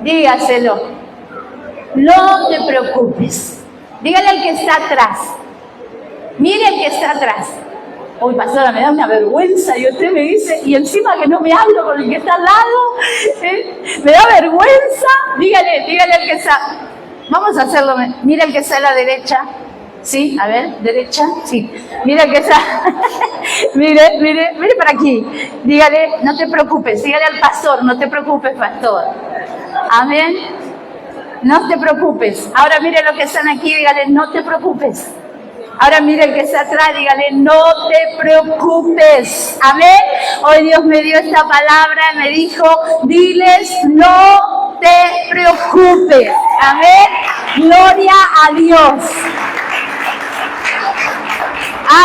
Dígaselo. No te preocupes. Dígale al que está atrás. Mire al que está atrás. Uy, pastora, me da una vergüenza y usted me dice, y encima que no me hablo con el que está al lado, me da vergüenza. Dígale al que está. Vamos a hacerlo. Mire al que está a la derecha. Sí, a ver, derecha, sí. Mira que está. mire para aquí. Dígale, no te preocupes. Dígale al pastor, no te preocupes, pastor. Amén. No te preocupes. Ahora mire los que están aquí, dígale, no te preocupes. Ahora mire el que está atrás, dígale, no te preocupes. Amén. Hoy Dios me dio esta palabra, me dijo, diles, no te preocupes. Amén. Gloria a Dios.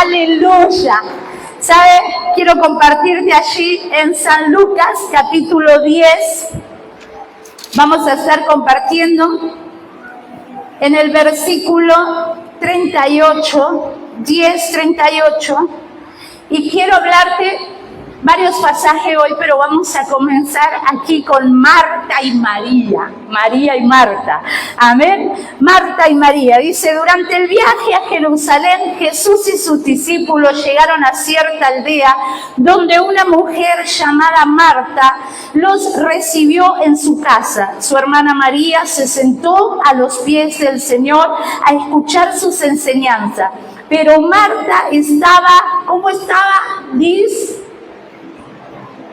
Aleluya. ¿Sabe? Quiero compartirte allí en San Lucas, capítulo 10. Vamos a estar compartiendo en el versículo 38, 10:38. Y quiero hablarte varios pasajes hoy, pero vamos a comenzar aquí con Marta y María. María y Marta. Amén. Marta y María. Dice, durante el viaje a Jerusalén, Jesús y sus discípulos llegaron a cierta aldea donde una mujer llamada Marta los recibió en su casa. Su hermana María se sentó a los pies del Señor a escuchar sus enseñanzas. Pero Marta estaba, ¿cómo estaba?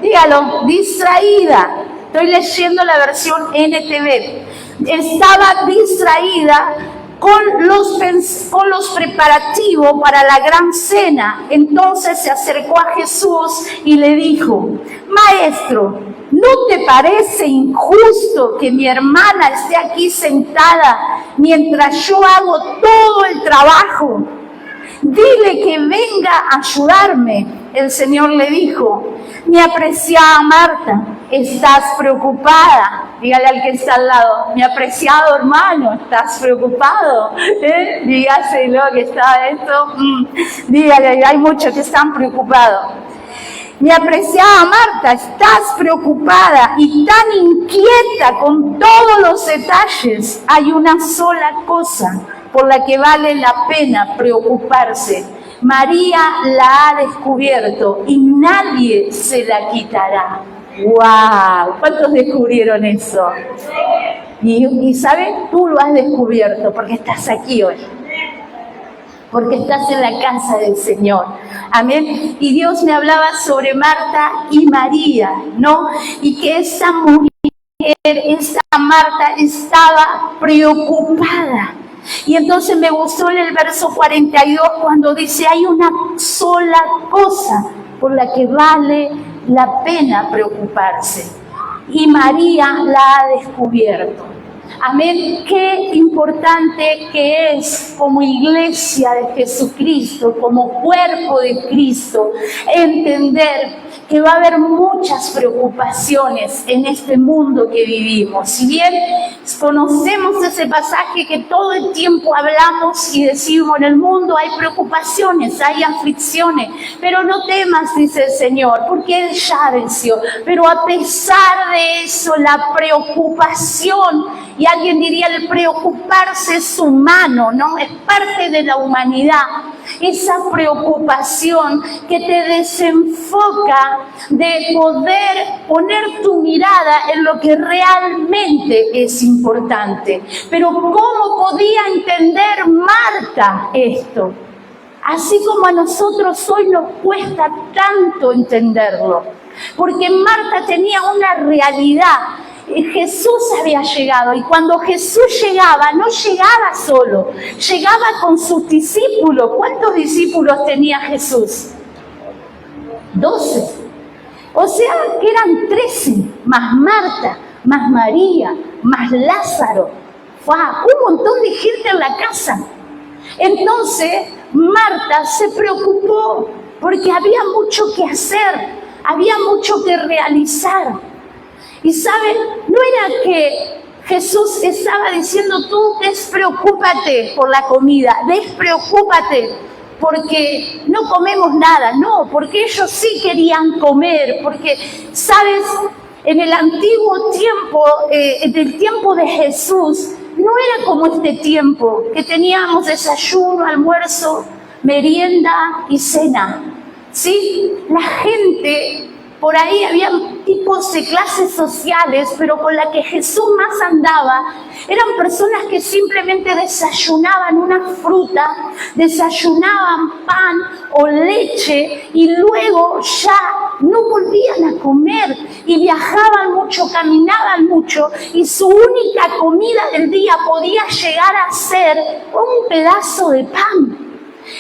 Dígalo, distraída. Estoy leyendo la versión NTV. Estaba distraída con los preparativos para la gran cena. Entonces se acercó a Jesús y le dijo, Maestro, ¿no te parece injusto que mi hermana esté aquí sentada mientras yo hago todo el trabajo? Dile que venga a ayudarme. El Señor le dijo, mi apreciada Marta, ¿estás preocupada? Dígale al que está al lado, mi apreciado hermano, ¿estás preocupado? Dígaselo que está adentro. Dígale, hay muchos que están preocupados. Mi apreciada Marta, estás preocupada y tan inquieta con todos los detalles. Hay una sola cosa por la que vale la pena preocuparse. María la ha descubierto y nadie se la quitará. ¡Wow! ¿Cuántos descubrieron eso? Y ¿sabes? Tú lo has descubierto porque estás aquí hoy. Porque estás en la casa del Señor. Amén. Y Dios me hablaba sobre Marta y María, ¿no? Y que esa mujer, esa Marta, estaba preocupada. Y entonces me gustó en el verso 42 cuando dice, hay una sola cosa por la que vale la pena preocuparse. Y María la ha descubierto. Amén. Qué importante que es como iglesia de Jesucristo, como cuerpo de Cristo, entender que va a haber muchas preocupaciones en este mundo que vivimos. Si bien conocemos ese pasaje que todo el tiempo hablamos y decimos, en el mundo hay preocupaciones, hay aflicciones, pero no temas, dice el Señor, porque Él ya venció. Pero a pesar de eso, la preocupación, y alguien diría, el preocuparse es humano, ¿no? Es parte de la humanidad. Esa preocupación que te desenfoca de poder poner tu mirada en lo que realmente es importante. Pero ¿cómo podía entender Marta esto? Así como a nosotros hoy nos cuesta tanto entenderlo. Porque Marta tenía una realidad. Jesús había llegado y cuando Jesús llegaba, no llegaba solo, llegaba con sus discípulos. ¿Cuántos discípulos tenía Jesús? 12. O sea que eran 13, más Marta, más María, más Lázaro. ¡Wow! Un montón de gente en la casa. Entonces Marta se preocupó porque había mucho que hacer, había mucho que realizar. Y ¿saben? No era que Jesús estaba diciendo, tú despreocúpate por la comida, despreocúpate porque no comemos nada. No, porque ellos sí querían comer, porque, ¿sabes? En el antiguo tiempo, en el tiempo de Jesús, no era como este tiempo, que teníamos desayuno, almuerzo, merienda y cena. ¿Sí? La gente, por ahí había tipos de clases sociales, pero con la que Jesús más andaba, eran personas que simplemente desayunaban una fruta, desayunaban pan o leche y luego ya no volvían a comer y viajaban mucho, caminaban mucho y su única comida del día podía llegar a ser un pedazo de pan.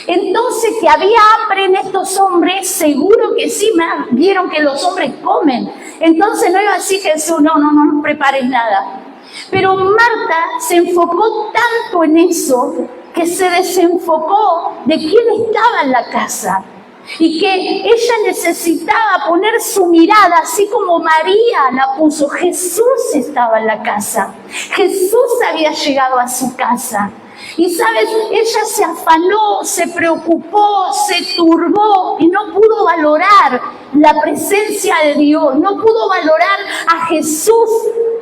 Entonces, que había hambre en estos hombres, seguro que sí, vieron que los hombres comen. Entonces no iba a decir Jesús, no prepares nada. Pero Marta se enfocó tanto en eso que se desenfocó de quién estaba en la casa. Y que ella necesitaba poner su mirada, así como María la puso. Jesús estaba en la casa. Jesús había llegado a su casa. Y sabes, ella se afanó, se preocupó, se turbó y no pudo valorar la presencia de Dios, no pudo valorar a Jesús,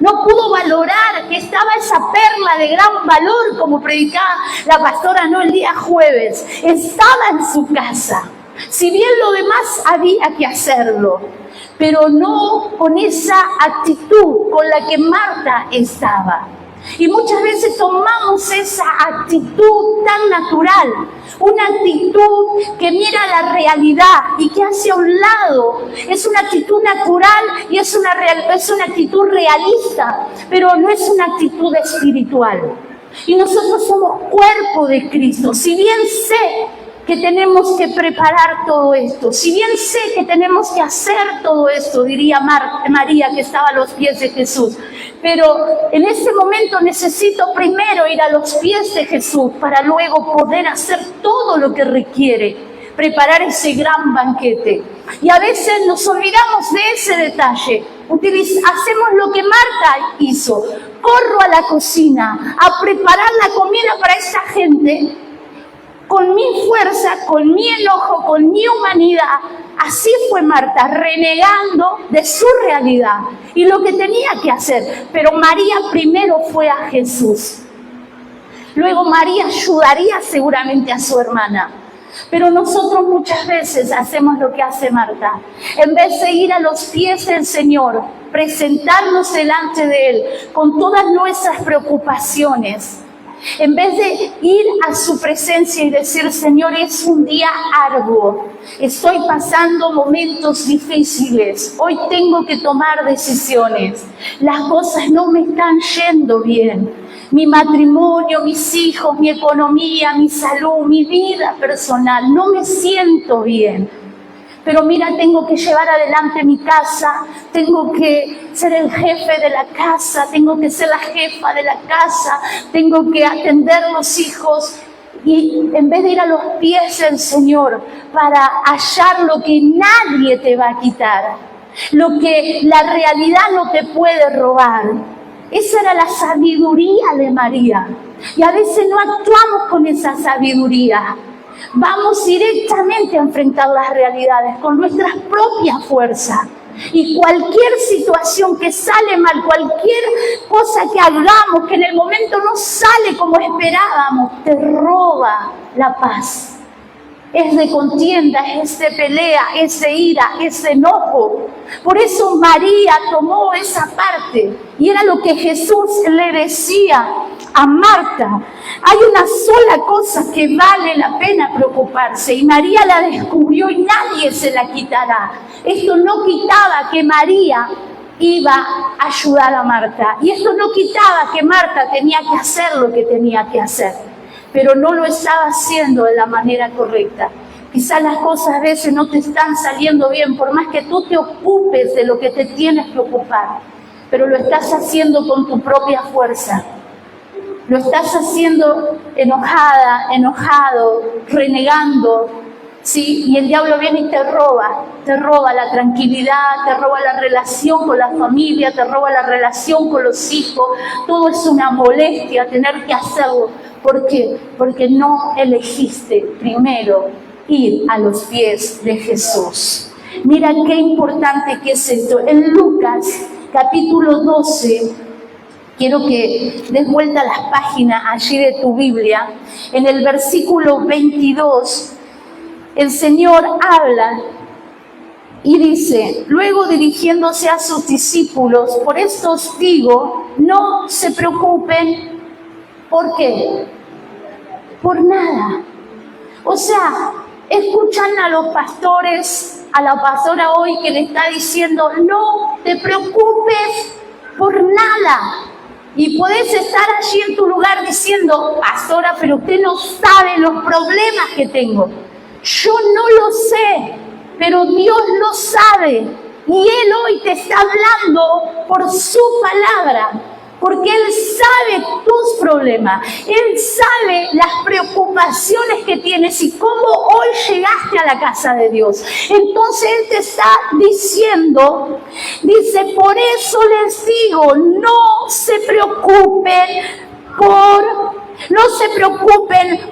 no pudo valorar que estaba esa perla de gran valor, como predicaba la pastora el día jueves. Estaba en su casa. Si bien lo demás había que hacerlo, pero no con esa actitud con la que Marta estaba. Y muchas veces tomamos esa actitud tan natural, una actitud que mira la realidad y que hace a un lado. Es una actitud natural y es una actitud realista, pero no es una actitud espiritual. Y nosotros somos cuerpo de Cristo. Si bien sé que tenemos que preparar todo esto, si bien sé que tenemos que hacer todo esto, diría María que estaba a los pies de Jesús, pero en este momento necesito primero ir a los pies de Jesús para luego poder hacer todo lo que requiere preparar ese gran banquete. Y a veces nos olvidamos de ese detalle. Hacemos lo que Marta hizo. Corro a la cocina a preparar la comida para esa gente con mi fuerza, con mi enojo, con mi humanidad. Así fue Marta, renegando de su realidad y lo que tenía que hacer. Pero María primero fue a Jesús. Luego María ayudaría seguramente a su hermana. Pero nosotros muchas veces hacemos lo que hace Marta. En vez de ir a los pies del Señor, presentarnos delante de Él con todas nuestras preocupaciones, en vez de ir a su presencia y decir, Señor, es un día arduo, estoy pasando momentos difíciles, hoy tengo que tomar decisiones, las cosas no me están yendo bien, mi matrimonio, mis hijos, mi economía, mi salud, mi vida personal, no me siento bien. Pero mira, tengo que llevar adelante mi casa, tengo que ser el jefe de la casa, tengo que ser la jefa de la casa, tengo que atender a los hijos. Y en vez de ir a los pies del Señor para hallar lo que nadie te va a quitar, lo que la realidad no te puede robar. Esa era la sabiduría de María. Y a veces no actuamos con esa sabiduría. Vamos directamente a enfrentar las realidades con nuestras propias fuerzas. Y cualquier situación que sale mal, cualquier cosa que hagamos que en el momento no sale como esperábamos, te roba la paz. Es de contienda, es de pelea, es de ira, es de enojo. Por eso María tomó esa parte y era lo que Jesús le decía a Marta. Hay una sola cosa que vale la pena preocuparse y María la descubrió y nadie se la quitará. Esto no quitaba que María iba a ayudar a Marta y esto no quitaba que Marta tenía que hacer lo que tenía que hacer, pero no lo estaba haciendo de la manera correcta. Quizás las cosas a veces no te están saliendo bien, por más que tú te ocupes de lo que te tienes que ocupar, pero lo estás haciendo con tu propia fuerza. Lo estás haciendo enojada, enojado, renegando, ¿sí? Y el diablo viene y te roba la tranquilidad, te roba la relación con la familia, te roba la relación con los hijos. Todo es una molestia tener que hacerlo. ¿Por qué? Porque no elegiste primero ir a los pies de Jesús. Mira qué importante que es esto. En Lucas capítulo 12, quiero que des vuelta a las páginas allí de tu Biblia. En el versículo 22, el Señor habla y dice, luego dirigiéndose a sus discípulos, por esto os digo, no se preocupen. ¿Por qué? Por nada. O sea, escuchan a los pastores, a la pastora hoy que le está diciendo, no te preocupes por nada. Y podés estar allí en tu lugar diciendo, pastora, pero usted no sabe los problemas que tengo. Yo no lo sé, pero Dios lo sabe. Y Él hoy te está hablando por su palabra. Porque Él sabe tus problemas, Él sabe las preocupaciones que tienes y cómo hoy llegaste a la casa de Dios. Entonces Él te está diciendo, dice, por eso les digo, no se preocupen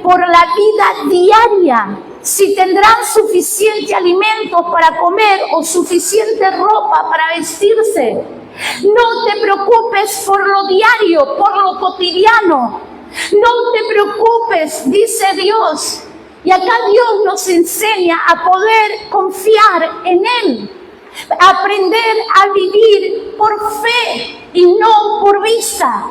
por la vida diaria. Si tendrán suficiente alimento para comer o suficiente ropa para vestirse. No te preocupes por lo diario, por lo cotidiano. No te preocupes, dice Dios. Y acá Dios nos enseña a poder confiar en Él. Aprender a vivir por fe y no por vista.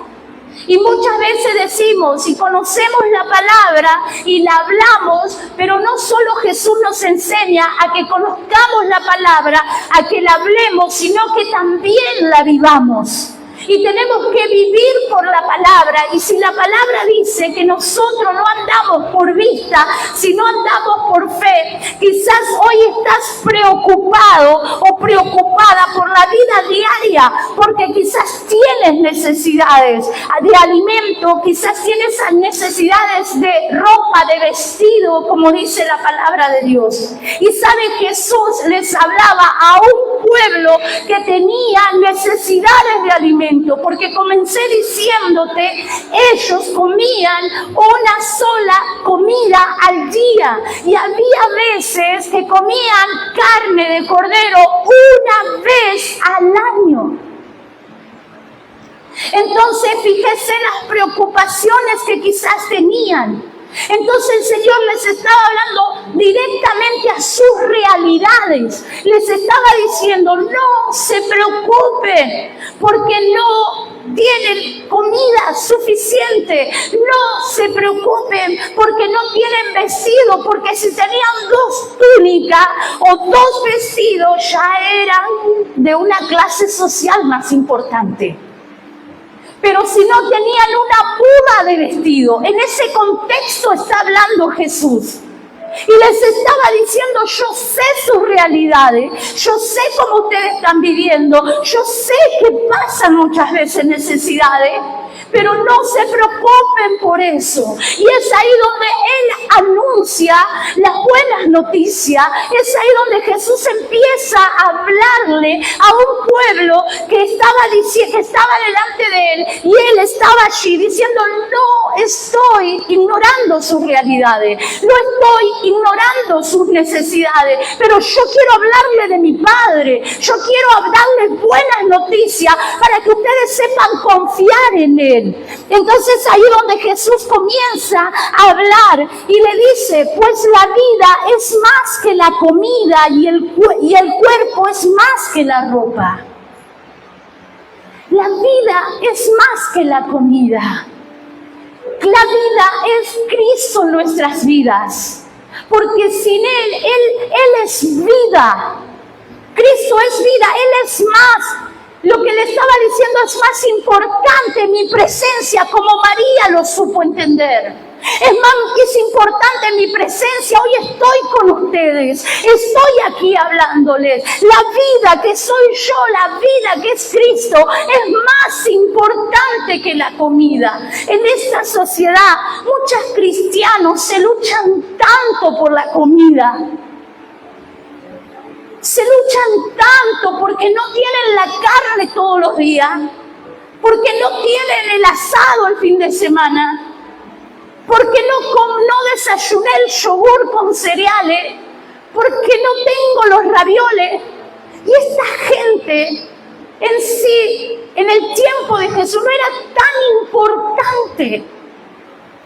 Y muchas veces decimos y conocemos la palabra y la hablamos, pero no solo Jesús nos enseña a que conozcamos la palabra, a que la hablemos, sino que también la vivamos. Y tenemos que vivir por la palabra. Y si la palabra dice que nosotros no andamos por vista, sino andamos por fe, quizás hoy estás preocupado o preocupada por la vida diaria, porque quizás tienes necesidades de alimento, quizás tienes necesidades de ropa, de vestido, como dice la palabra de Dios. Y sabe, Jesús les hablaba a un pueblo que tenía necesidades de alimento. Porque comencé diciéndote, ellos comían una sola comida al día y había veces que comían carne de cordero una vez al año. Entonces fíjese las preocupaciones que quizás tenían. Entonces el Señor les estaba hablando directamente a sus realidades. Les estaba diciendo, no se preocupen porque no tienen comida suficiente. No se preocupen porque no tienen vestido, porque si tenían 2 túnicas o 2 vestidos ya eran de una clase social más importante. Pero si no tenían una muda de vestido, en ese contexto está hablando Jesús. Y les estaba diciendo, yo sé sus realidades, yo sé cómo ustedes están viviendo, yo sé que pasan muchas veces necesidades, pero no se preocupen por eso. Y es ahí donde Él anuncia las buenas noticias, es ahí donde Jesús empieza a hablarle a un pueblo que estaba delante de Él, y Él estaba allí diciendo, no estoy ignorando sus realidades, no estoy ignorando sus necesidades, pero yo quiero hablarle de mi Padre, yo quiero darles buenas noticias para que ustedes sepan confiar en Él. Entonces ahí donde Jesús comienza a hablar y le dice, pues la vida es más que la comida y el cuerpo es más que la ropa. La vida es más que la comida. La vida es Cristo en nuestras vidas. Porque sin Él es vida. Cristo es vida, Él es más. Lo que le estaba diciendo es más importante mi presencia, como María lo supo entender. Es importante mi presencia, hoy estoy con ustedes, estoy aquí hablándoles. La vida que soy yo, la vida que es Cristo, es más importante que la comida. En esta sociedad, muchos cristianos se luchan tanto por la comida. Se luchan tanto porque no tienen la carne todos los días, porque no tienen el asado el fin de semana, porque no desayuné el yogur con cereales, porque no tengo los ravioles. Y esta gente en sí, en el tiempo de Jesús, no era tan importante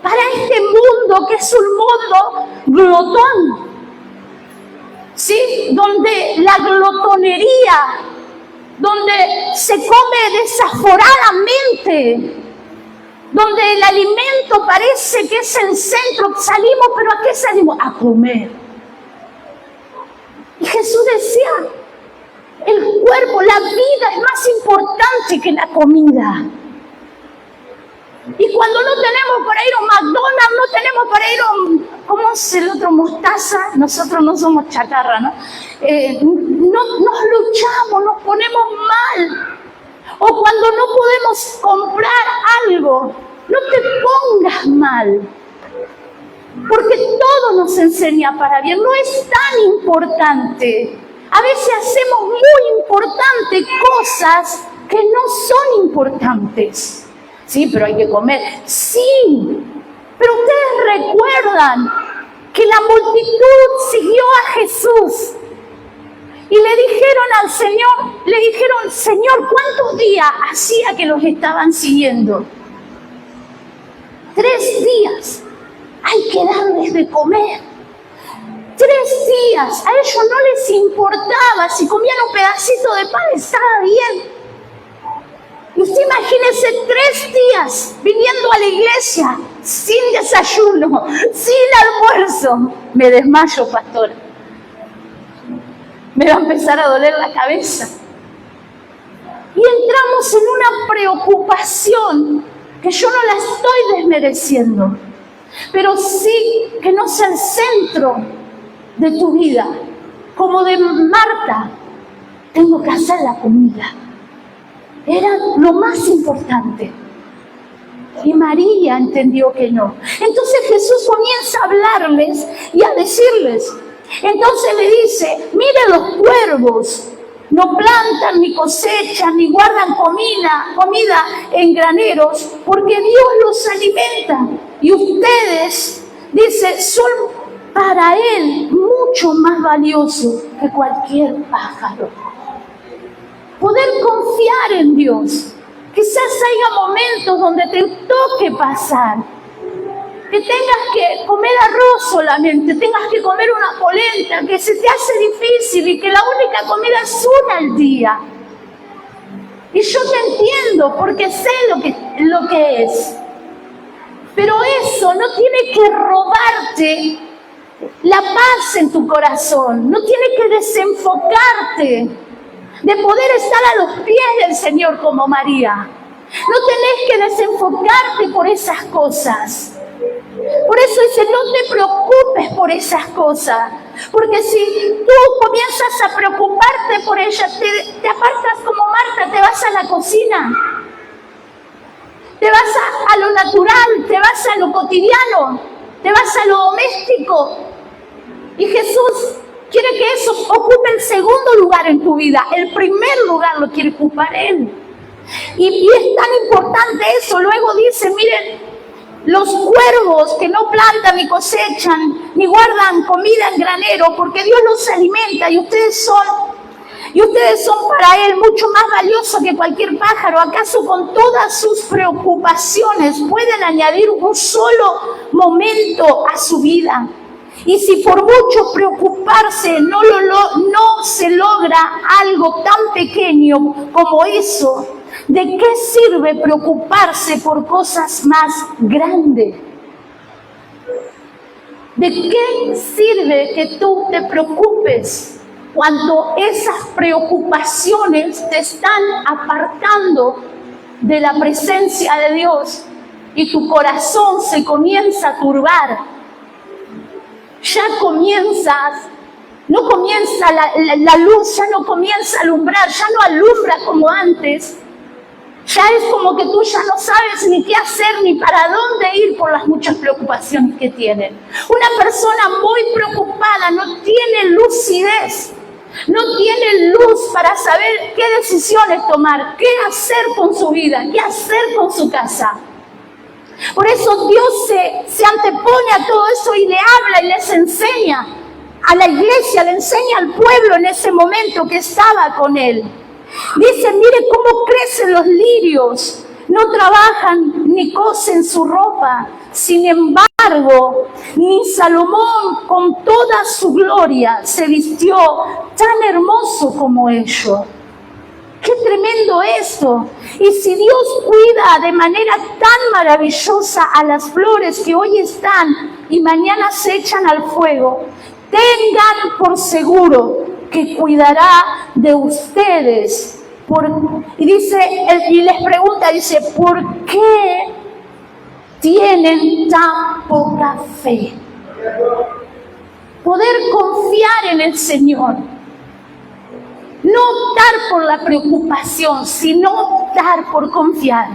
para este mundo que es un mundo glotón, ¿sí? Donde la glotonería, donde se come desaforadamente, donde el alimento parece que es el centro. Salimos, pero ¿a qué salimos? A comer. Y Jesús decía, el cuerpo, la vida es más importante que la comida. Y cuando no tenemos para ir a un McDonald's, no tenemos para ir a un, ¿cómo es el otro? Mostaza. Nosotros no somos chatarra, ¿no? Nos luchamos, nos ponemos mal. O cuando no podemos comprar algo, no te pongas mal. Porque todo nos enseña para bien, no es tan importante. A veces hacemos muy importantes cosas que no son importantes. Sí, pero hay que comer. Sí, pero ustedes recuerdan que la multitud siguió a Jesús. Y le dijeron, Señor, ¿cuántos días hacía que los estaban siguiendo? 3 días. Hay que darles de comer. 3 días. A ellos no les importaba. Si comían un pedacito de pan, estaba bien. Y usted imagínese 3 días viniendo a la iglesia sin desayuno, sin almuerzo. Me desmayo, pastora. Me va a empezar a doler la cabeza. Y entramos en una preocupación que yo no la estoy desmereciendo, pero sí que no sea el centro de tu vida. Como de Marta, tengo que hacer la comida. Era lo más importante. Y María entendió que no. Entonces Jesús comienza a hablarles y a decirles. Entonces le dice, mire los cuervos, no plantan ni cosechan ni guardan comida en graneros, porque Dios los alimenta. Y ustedes, dice, son para Él mucho más valiosos que cualquier pájaro. Poder confiar en Dios. Quizás haya momentos donde te toque pasar, que tengas que comer arroz solamente, tengas que comer una polenta, que se te hace difícil y que la única comida es una al día. Y yo te entiendo porque sé lo que es. Pero eso no tiene que robarte la paz en tu corazón, no tiene que desenfocarte de poder estar a los pies del Señor como María. No tenés que desenfocarte por esas cosas. Por eso dice, no te preocupes por esas cosas. Porque si tú comienzas a preocuparte por ellas, te apartas como Marta, te vas a la cocina. Te vas a lo natural, te vas a lo cotidiano, te vas a lo doméstico. Y Jesús quiere que eso ocupe el segundo lugar en tu vida. El primer lugar lo quiere ocupar Él. Y es tan importante eso. Luego dice, miren, los cuervos que no plantan ni cosechan, ni guardan comida en granero, porque Dios los alimenta y ustedes son para Él mucho más valiosos que cualquier pájaro. ¿Acaso con todas sus preocupaciones pueden añadir un solo momento a su vida? Y si por mucho preocuparse no se logra algo tan pequeño como eso, ¿de qué sirve preocuparse por cosas más grandes? ¿De qué sirve que tú te preocupes cuando esas preocupaciones te están apartando de la presencia de Dios y tu corazón se comienza a turbar? Ya no comienza la luz, ya no comienza a alumbrar, ya no alumbra como antes. Ya es como que tú ya no sabes ni qué hacer ni para dónde ir por las muchas preocupaciones que tienen. Una persona muy preocupada no tiene lucidez, no tiene luz para saber qué decisiones tomar, qué hacer con su vida, qué hacer con su casa. Por eso Dios se antepone a todo eso y le habla y les enseña a la iglesia, le enseña al pueblo en ese momento que estaba con Él. Dice, mire cómo crecen los lirios, no trabajan ni cosen su ropa. Sin embargo, ni Salomón con toda su gloria se vistió tan hermoso como ellos. ¡Qué tremendo esto! Y si Dios cuida de manera tan maravillosa a las flores que hoy están y mañana se echan al fuego, tengan por seguro que cuidará de ustedes. Y les pregunta, dice, ¿por qué tienen tan poca fe? Poder confiar en el Señor. No optar por la preocupación, sino optar por confiar.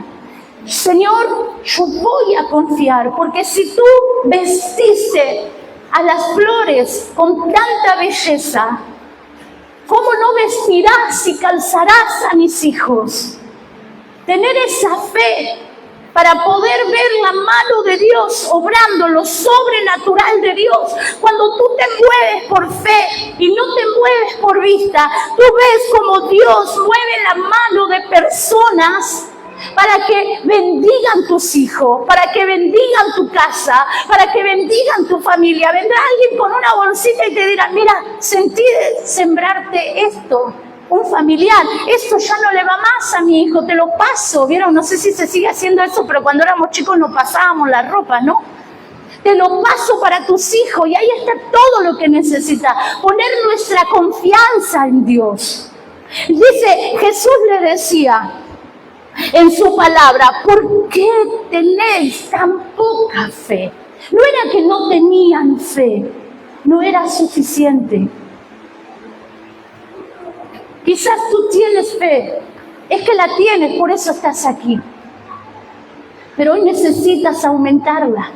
Señor, yo voy a confiar, porque si tú vestiste a las flores con tanta belleza, ¿cómo no vestirás y calzarás a mis hijos? Tener esa fe para poder ver la mano de Dios obrando, lo sobrenatural de Dios. Cuando tú te mueves por fe y no te mueves por vista, tú ves como Dios mueve la mano de personas para que bendigan tus hijos, para que bendigan tu casa, para que bendigan tu familia. Vendrá alguien con una bolsita y te dirá, mira, sentí de sembrarte esto. Un familiar, esto ya no le va más a mi hijo, te lo paso. ¿Vieron? No sé si se sigue haciendo eso, pero cuando éramos chicos nos pasábamos la ropa, ¿no? Te lo paso para tus hijos y ahí está todo lo que necesita. Poner nuestra confianza en Dios. Dice, Jesús le decía en su palabra, ¿por qué tenéis tan poca fe? No era que no tenían fe, no era suficiente. Quizás tú tienes fe, es que la tienes, por eso estás aquí. Pero hoy necesitas aumentarla,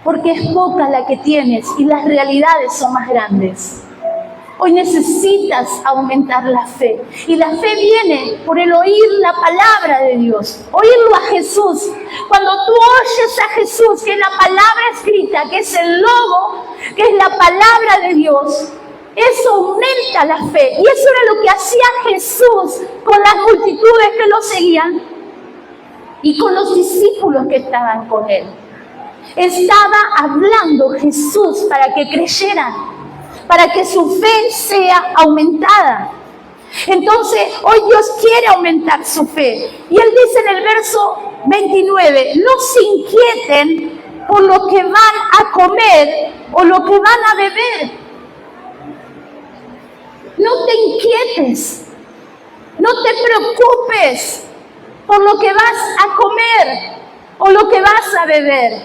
porque es poca la que tienes y las realidades son más grandes. Hoy necesitas aumentar la fe. Y la fe viene por el oír la palabra de Dios, oírlo a Jesús. Cuando tú oyes a Jesús, que es la palabra escrita, que es el logo, que es la palabra de Dios, eso aumenta la fe. Y eso era lo que hacía Jesús con las multitudes que lo seguían y con los discípulos que estaban con él. Estaba hablando Jesús para que creyeran, para que su fe sea aumentada. Entonces, hoy Dios quiere aumentar su fe. Y Él dice en el verso 29, no se inquieten por lo que van a comer o lo que van a beber. No te inquietes, no te preocupes por lo que vas a comer o lo que vas a beber.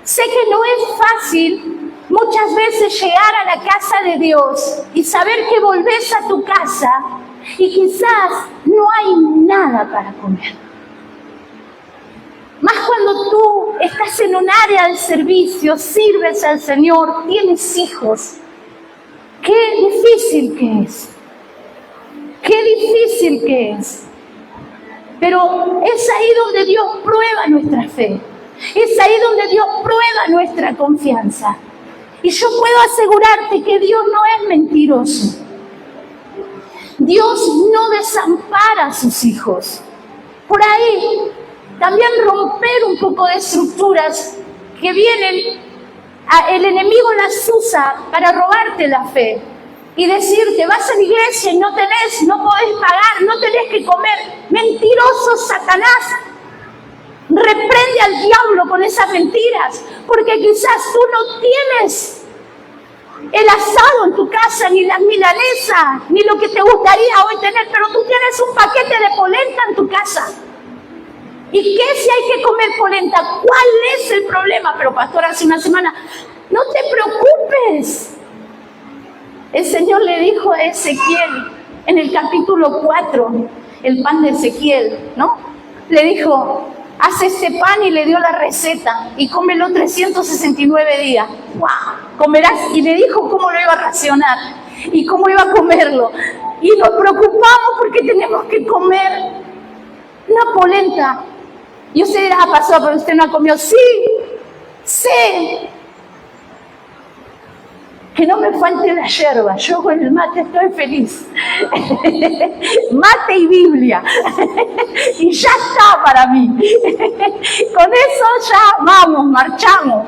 Sé que no es fácil muchas veces llegar a la casa de Dios y saber que volvés a tu casa y quizás no hay nada para comer. Más cuando tú estás en un área de servicio, sirves al Señor, tienes hijos. Qué difícil que es. Qué difícil que es. Pero es ahí donde Dios prueba nuestra fe. Es ahí donde Dios prueba nuestra confianza. Y yo puedo asegurarte que Dios no es mentiroso. Dios no desampara a sus hijos. Por ahí también romper un poco de estructuras que vienen. El enemigo las usa para robarte la fe y decirte, vas a la iglesia y no podés pagar, no tenés que comer. Mentiroso Satanás, reprende al diablo con esas mentiras, porque quizás tú no tienes el asado en tu casa, ni las milanesas, ni lo que te gustaría hoy tener, pero tú tienes un paquete de polenta en tu casa. ¿Y qué si hay que comer polenta? ¿Cuál es el problema? Pero pastor, hace una semana, no te preocupes. El Señor le dijo a Ezequiel, en el capítulo 4, el pan de Ezequiel, ¿no? Le dijo, haz este pan y le dio la receta y cómelo 369 días. ¡Wow! Comerás. Y le dijo cómo lo iba a racionar y cómo iba a comerlo. Y nos preocupamos porque tenemos que comer una polenta. Y usted dirá, pasó, pero usted no ha comido. Sí, sé Que no me falte la yerba, yo con el mate estoy feliz. Mate y Biblia. Y ya está para mí. Con eso ya vamos, marchamos.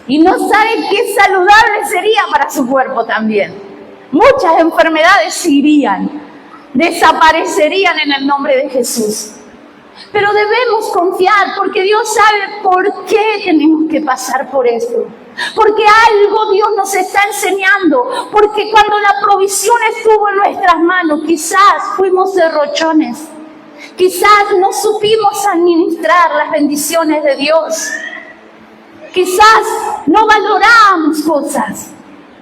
Y no sabe qué saludable sería para su cuerpo también. Muchas enfermedades se irían, desaparecerían en el nombre de Jesús. Pero debemos confiar porque Dios sabe por qué tenemos que pasar por esto. Porque algo Dios nos está enseñando. Porque cuando la provisión estuvo en nuestras manos, quizás fuimos derrochones. Quizás no supimos administrar las bendiciones de Dios. Quizás no valorábamos cosas.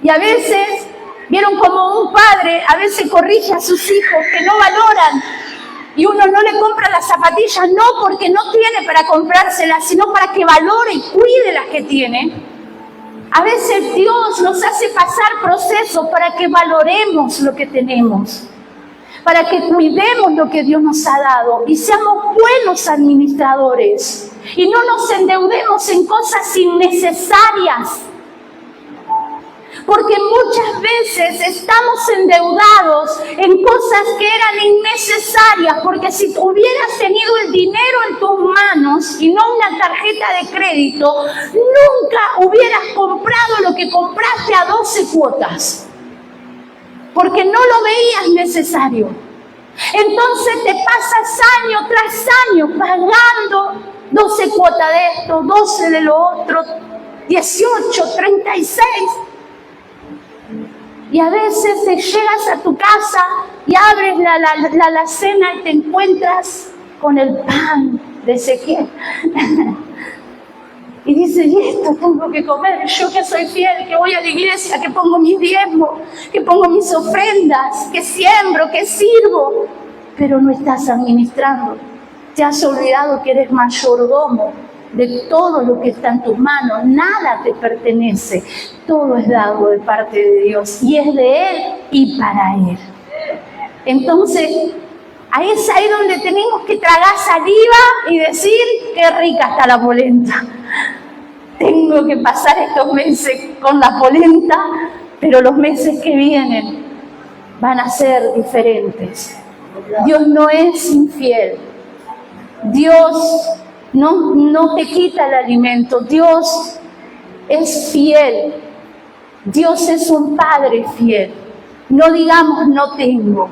Y a veces, vieron como un padre a veces corrige a sus hijos que no valoran. Y uno no le compra las zapatillas, no porque no tiene para comprárselas, sino para que valore y cuide las que tiene. A veces Dios nos hace pasar procesos para que valoremos lo que tenemos, para que cuidemos lo que Dios nos ha dado y seamos buenos administradores y no nos endeudemos en cosas innecesarias. Porque muchas veces estamos endeudados en cosas que eran innecesarias, porque si hubieras tenido el dinero en tus manos y no una tarjeta de crédito, nunca hubieras comprado lo que compraste a 12 cuotas, porque no lo veías necesario. Entonces te pasas año tras año pagando 12 cuotas de esto, 12 de lo otro, 18, 36. Y a veces te llegas a tu casa y abres la alacena y te encuentras con el pan de Ezequiel. Y dices, y esto tengo que comer, yo que soy fiel, que voy a la iglesia, que pongo mis diezmos, que pongo mis ofrendas, que siembro, que sirvo. Pero no estás administrando. Te has olvidado que eres mayordomo de todo lo que está en tus manos. Nada te pertenece. Todo es dado de parte de Dios y es de Él y para Él. Entonces, ahí es ahí donde tenemos que tragar saliva y decir, qué rica está la polenta. Tengo que pasar estos meses con la polenta, pero los meses que vienen van a ser diferentes. Dios no es infiel. Dios no te quita el alimento. Dios es fiel. Dios es un Padre fiel. No digamos no tengo.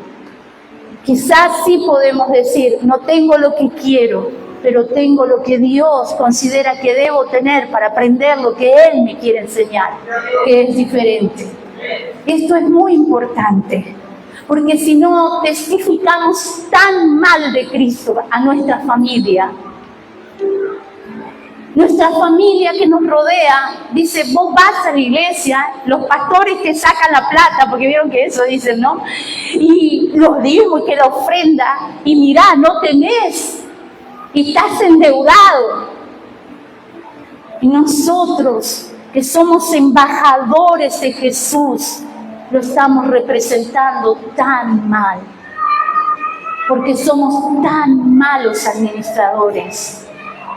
Quizás sí podemos decir no tengo lo que quiero, pero tengo lo que Dios considera que debo tener para aprender lo que Él me quiere enseñar, que es diferente. Esto es muy importante, porque si no testificamos tan mal de Cristo a nuestra familia que nos rodea, dice, vos vas a la iglesia, los pastores te sacan la plata, porque vieron que eso dicen, ¿no? Y los diezmos y que la ofrenda, y mirá, no tenés, y estás endeudado. Y nosotros, que somos embajadores de Jesús, lo estamos representando tan mal, porque somos tan malos administradores.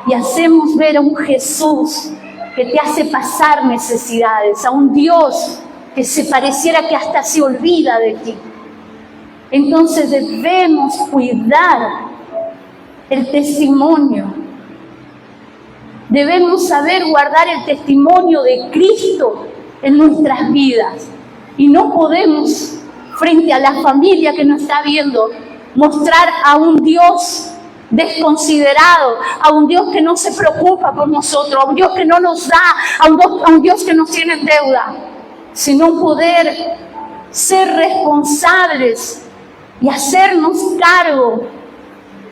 Y hacemos ver a un Jesús que te hace pasar necesidades, a un Dios que se pareciera que hasta se olvida de ti. Entonces debemos cuidar el testimonio. Debemos saber guardar el testimonio de Cristo en nuestras vidas. Y no podemos, frente a la familia que nos está viendo, mostrar a un Dios desconsiderado, a un Dios que no se preocupa por nosotros, a un Dios que no nos da, a un Dios que nos tiene en deuda, sino poder ser responsables y hacernos cargo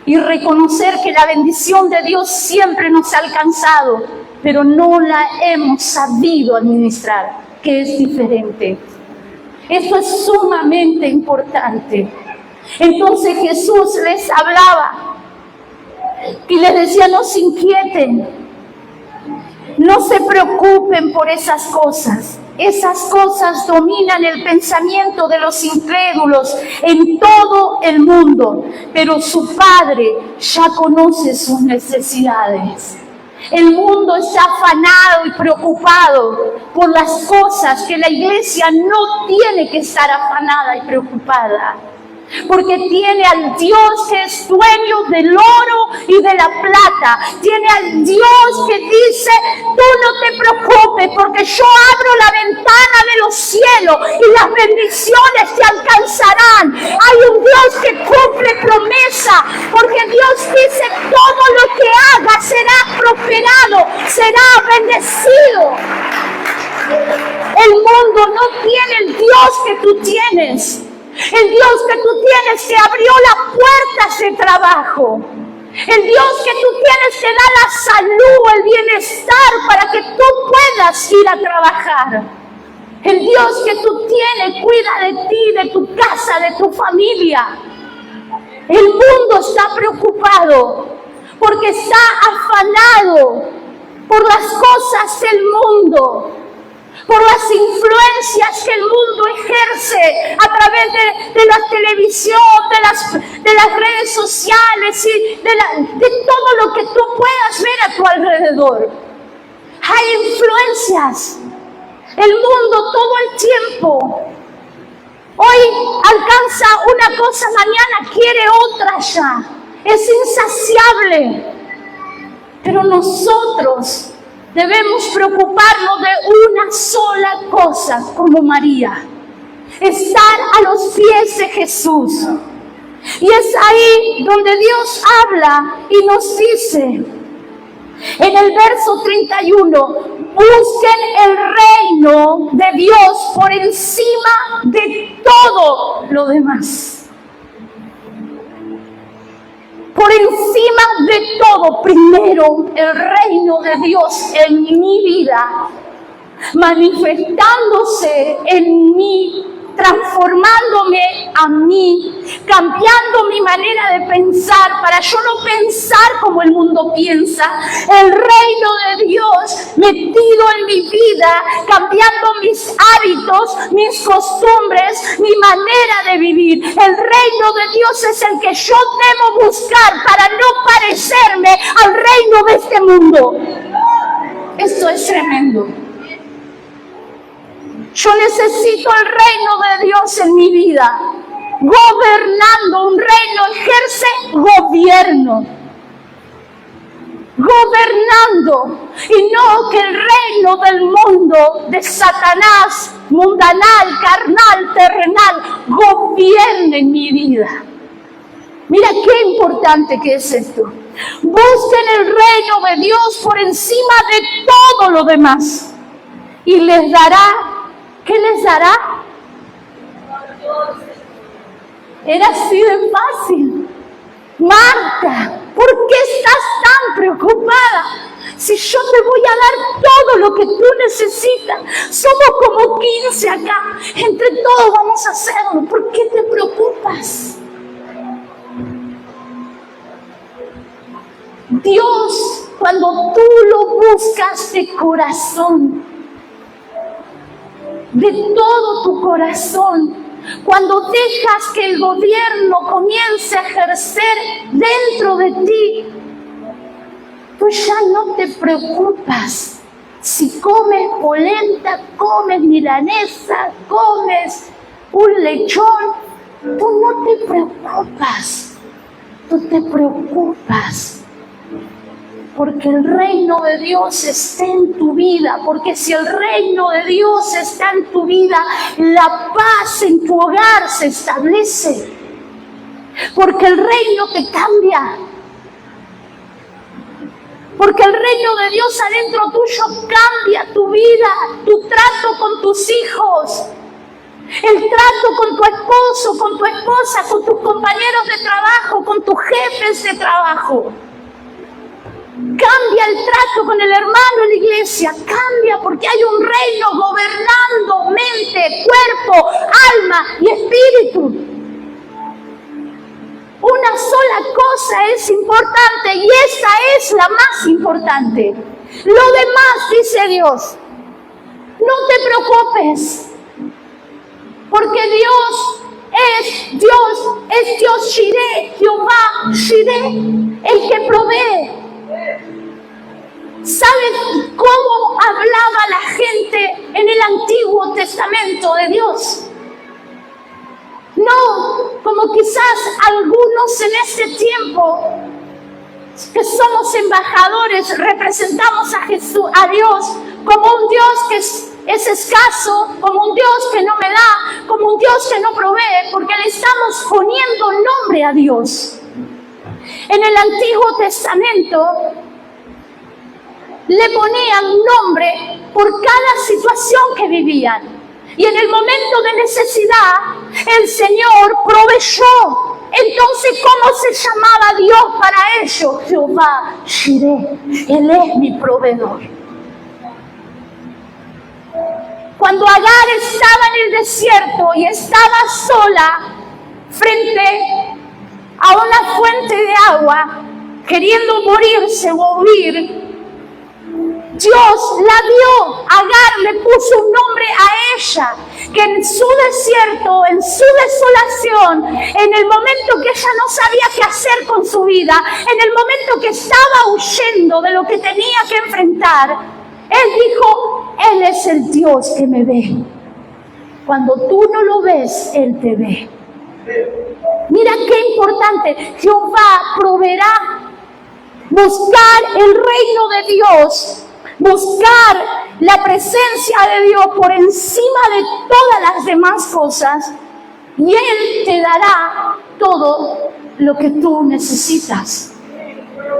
y reconocer que la bendición de Dios siempre nos ha alcanzado, pero no la hemos sabido administrar, que es diferente. Esto es sumamente importante. Entonces Jesús les hablaba y les decía, no se inquieten, no se preocupen por esas cosas. Esas cosas dominan el pensamiento de los incrédulos en todo el mundo, pero su Padre ya conoce sus necesidades. El mundo está afanado y preocupado por las cosas que la iglesia no tiene que estar afanada y preocupada. Porque tiene al Dios que es dueño del oro y de la plata. Tiene al Dios que dice, tú no te preocupes porque yo abro la ventana de los cielos y las bendiciones te alcanzarán. Hay un Dios que cumple promesa, porque Dios dice, todo lo que haga será prosperado, será bendecido. El mundo no tiene el Dios que tú tienes. El Dios que tú tienes te abrió las puertas de trabajo. El Dios que tú tienes te da la salud, el bienestar para que tú puedas ir a trabajar. El Dios que tú tienes cuida de ti, de tu casa, de tu familia. El mundo está preocupado porque está afanado por las cosas del mundo, por las influencias que el mundo ejerce a través de la televisión, de las redes sociales y de todo lo que tú puedas ver a tu alrededor. Hay influencias. El mundo todo el tiempo. Hoy alcanza una cosa, mañana quiere otra ya. Es insaciable. Pero nosotros debemos preocuparnos de una sola cosa, como María: estar a los pies de Jesús. Y es ahí donde Dios habla y nos dice, en el verso 31, busquen el reino de Dios por encima de todo lo demás. Por encima de todo, primero el reino de Dios en mi vida, manifestándose en mí, transformándome a mí, cambiando mi manera de pensar para yo no pensar como el mundo piensa. El reino de Dios metido en mi vida, cambiando mis hábitos, mis costumbres, mi manera de vivir. El reino de Dios es el que yo debo buscar para no parecerme al reino de este mundo. Esto es tremendo. Yo necesito el reino de Dios en mi vida. Gobernando, un reino ejerce gobierno. Gobernando. Y no que el reino del mundo, de Satanás, mundanal, carnal, terrenal, gobierne en mi vida. Mira qué importante que es esto. Busquen el reino de Dios por encima de todo lo demás. Y les dará. ¿Qué les dará? Era así de fácil. Marta, ¿por qué estás tan preocupada? Si yo te voy a dar todo lo que tú necesitas. Somos como 15 acá. Entre todos vamos a hacerlo. ¿Por qué te preocupas? Dios, cuando tú lo buscas de corazón, de todo tu corazón, cuando dejas que el gobierno comience a ejercer dentro de ti, tú ya no te preocupas si comes polenta, comes milanesa, comes un lechón. Tú no te preocupas, tú te preocupas porque el reino de Dios está en tu vida. Porque si el reino de Dios está en tu vida, la paz en tu hogar se establece. Porque el reino te cambia. Porque el reino de Dios adentro tuyo cambia tu vida, tu trato con tus hijos, el trato con tu esposo, con tu esposa, con tus compañeros de trabajo, con tus jefes de trabajo. Cambia el trato con el hermano en la iglesia, cambia porque hay un reino gobernando mente, cuerpo, alma y espíritu. Una sola cosa es importante y esa es la más importante. Lo demás, dice Dios, no te preocupes, porque Dios es Dios Shireh, Jehová Shireh, el que provee. ¿Sabes cómo hablaba la gente en el Antiguo Testamento de Dios? No, como quizás algunos en este tiempo que somos embajadores, representamos a Jesús, a Dios, como un Dios que es escaso, como un Dios que no me da, como un Dios que no provee, porque le estamos poniendo nombre a Dios. En el Antiguo Testamento le ponían nombre por cada situación que vivían. Y en el momento de necesidad, el Señor proveyó. Entonces, ¿cómo se llamaba Dios para ellos? Jehová Jireh. Él es mi proveedor. Cuando Agar estaba en el desierto y estaba sola frente a una fuente de agua, queriendo morirse o huir, Dios la vio. Agar le puso un nombre a ella, que en su desierto, en su desolación, en el momento que ella no sabía qué hacer con su vida, en el momento que estaba huyendo de lo que tenía que enfrentar, él dijo: Él es el Dios que me ve. Cuando tú no lo ves, Él te ve. Mira qué importante. Jehová proveerá. Buscar el reino de Dios, buscar la presencia de Dios por encima de todas las demás cosas, y Él te dará todo lo que tú necesitas.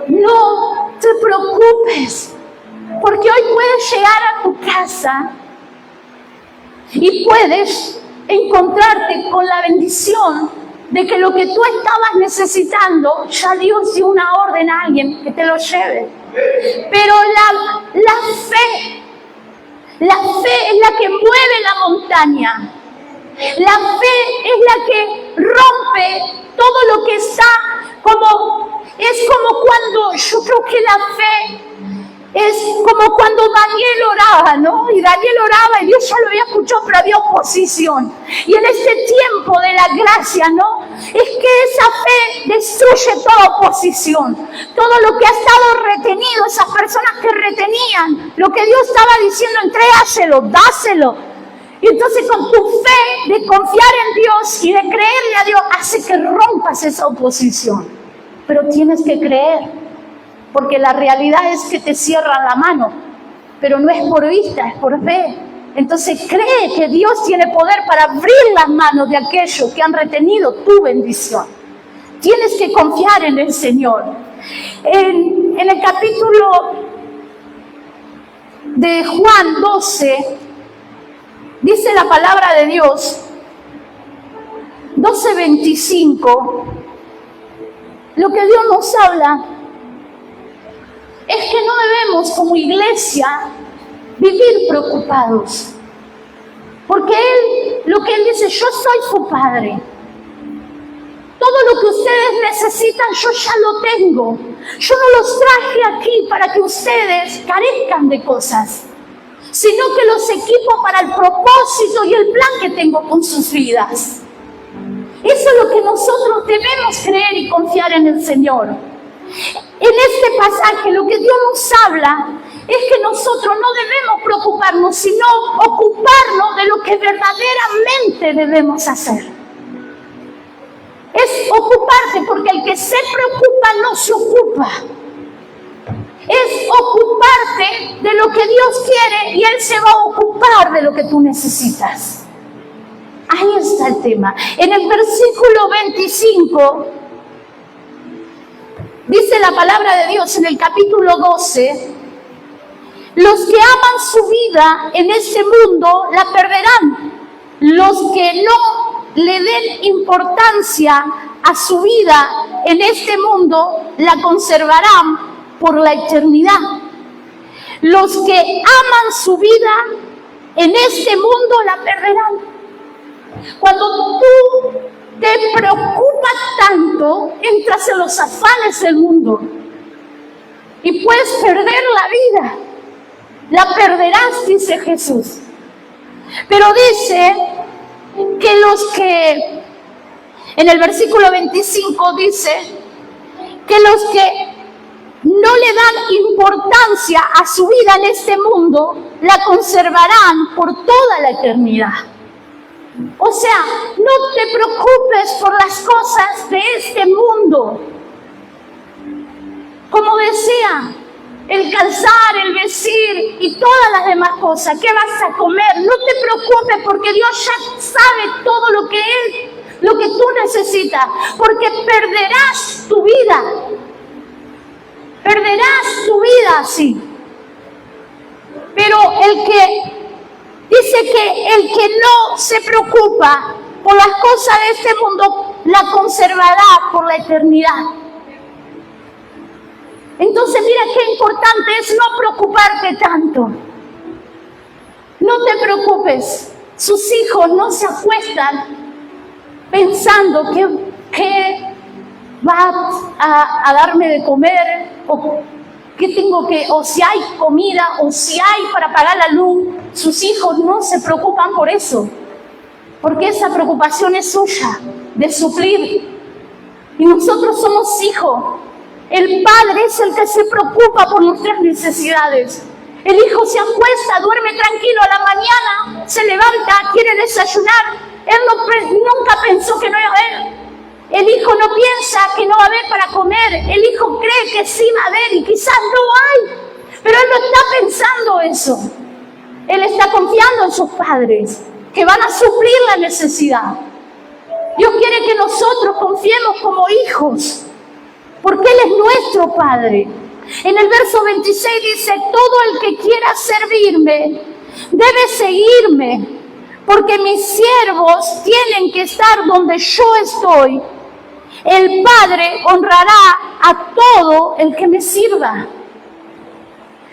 No te preocupes, porque hoy puedes llegar a tu casa y puedes encontrarte con la bendición de que lo que tú estabas necesitando, ya Dios dio una orden a alguien que te lo lleve. Pero la fe es la que mueve la montaña. La fe es la que rompe todo lo que está es como cuando, yo creo que la fe es como cuando Daniel oraba, ¿no? Y Daniel oraba y Dios ya lo había escuchado, pero había oposición. Y en este tiempo de la gracia, ¿no? Es que esa fe destruye toda oposición. Todo lo que ha estado retenido, esas personas que retenían lo que Dios estaba diciendo, entrégaselo, dáselo. Y entonces con tu fe de confiar en Dios y de creerle a Dios, hace que rompas esa oposición. Pero tienes que creer. Porque la realidad es que te cierran la mano, pero no es por vista, es por fe. Entonces cree que Dios tiene poder para abrir las manos de aquellos que han retenido tu bendición. Tienes que confiar en el Señor. En el capítulo de Juan 12, dice la palabra de Dios, 12:25, lo que Dios nos habla es que no debemos como iglesia vivir preocupados. Porque lo que Él dice, yo soy su Padre. Todo lo que ustedes necesitan, yo ya lo tengo. Yo no los traje aquí para que ustedes carezcan de cosas, sino que los equipo para el propósito y el plan que tengo con sus vidas. Eso es lo que nosotros debemos creer y confiar en el Señor. En este pasaje lo que Dios nos habla es que nosotros no debemos preocuparnos, sino ocuparnos de lo que verdaderamente debemos hacer. Es ocuparte, porque el que se preocupa no se ocupa. Es ocuparte de lo que Dios quiere y Él se va a ocupar de lo que tú necesitas. Ahí está el tema. En el versículo 25... dice la palabra de Dios en el capítulo 12, los que aman su vida en este mundo la perderán. Los que no le den importancia a su vida en este mundo la conservarán por la eternidad. Los que aman su vida en este mundo la perderán. Cuando tú te preocupas tanto, entras en los afanes del mundo y puedes perder la vida. La perderás, dice Jesús. Pero dice que los que, en el versículo 25 dice que los que no no le dan importancia a su vida en este mundo, la conservarán por toda la eternidad. O sea, no te preocupes por las cosas de este mundo. Como decía, el calzar, el vestir y todas las demás cosas. ¿Qué vas a comer? No te preocupes porque Dios ya sabe todo lo que tú necesitas. Porque perderás tu vida. Perderás tu vida así. Pero dice que el que no se preocupa por las cosas de este mundo, la conservará por la eternidad. Entonces mira qué importante es no preocuparte tanto. No te preocupes. Sus hijos no se acuestan pensando que va a darme de comer, o si hay comida, o si hay para pagar la luz. Sus hijos no se preocupan por eso, porque esa preocupación es suya, de suplir. Y nosotros somos hijos. El padre es el que se preocupa por nuestras necesidades. El hijo se acuesta, duerme tranquilo a la mañana, se levanta, quiere desayunar. Él nunca pensó que no iba a haber. El hijo no piensa que no va a haber para comer. El hijo cree que sí va a haber y quizás no hay. Pero él no está pensando eso. Él está confiando en sus padres, que van a suplir la necesidad. Dios quiere que nosotros confiemos como hijos, porque Él es nuestro Padre. En el verso 26 dice, todo el que quiera servirme debe seguirme, porque mis siervos tienen que estar donde yo estoy. El Padre honrará a todo el que me sirva.